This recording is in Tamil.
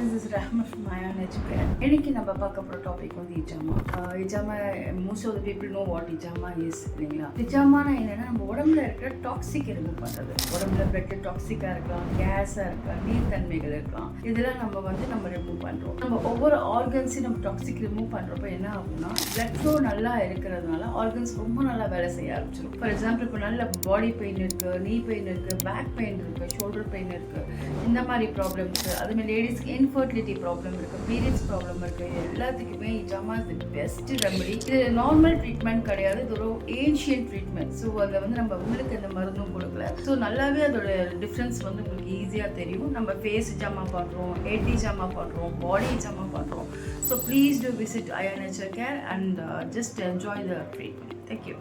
this is Rahma from Ayaan. இன்னைக்கு நம்ம பார்க்க போகிற டாபிக் வந்து இஜாமா. இஜாமா most of the people know what இஜாமா இஸ் இல்லைங்களா. இஜாமானா என்னென்னா நம்ம உடம்புல இருக்கிற டாக்ஸிக் ரிமூவ் பண்ணுறது. உடம்புல பிளட் டாக்ஸிக்காக இருக்கலாம், கேஸாக இருக்கலாம், நீர்த்தன்மைகள் இருக்கலாம். இதெல்லாம் நம்ம ரிமூவ் பண்ணுறோம். நம்ம ஒவ்வொரு ஆர்கன்ஸையும் நம்ம டாக்ஸிக் ரிமூவ் பண்ணுறப்ப என்ன ஆகும்னா பிளட் ஃப்ளோ நல்லா இருக்கிறதுனால ஆர்கன்ஸ் ரொம்ப நல்லா வேலை செய்ய ஆரம்பிச்சிடும். ஃபார் எக்ஸாம்பிள் இப்போ நல்ல பாடி பெயின் இருக்குது, நீ பெயின் இருக்குது, பேக் பெயின் இருக்குது, ஷோல்டர் பெயின் இருக்குது, இந்த மாதிரி ப்ராப்ளம்ஸ், அதுமாதிரி லேடிஸ்க்கு இன்ஃபர்டிலிட்டி ப்ராப்ளம் இருக்குது, பீரியட்ஸ் ப்ராப்ளம் இருக்குது, எல்லாத்துக்குமே இஜாமா இஸ் தி பெஸ்ட் ரெமெடி. இது நார்மல் ட்ரீட்மெண்ட் கிடையாது, இது ஒரு ஏன்ஷியன்ட் ட்ரீட்மெண்ட். ஸோ அதை வந்து நம்ம உங்களுக்கு எந்த மருந்தும் கொடுக்கல. ஸோ நல்லாவே அதோட டிஃப்ரென்ஸ் வந்து உங்களுக்கு ஈஸியாக தெரியும். நம்ம ஃபேஸ் இஜாமா பண்ணுறோம், ஹெட் இஜாமா பண்ணுறோம், பாடி இஜாமா பண்ணுறோம். So please do visit Ayaan Nature Care and just enjoy the treatment. Thank you.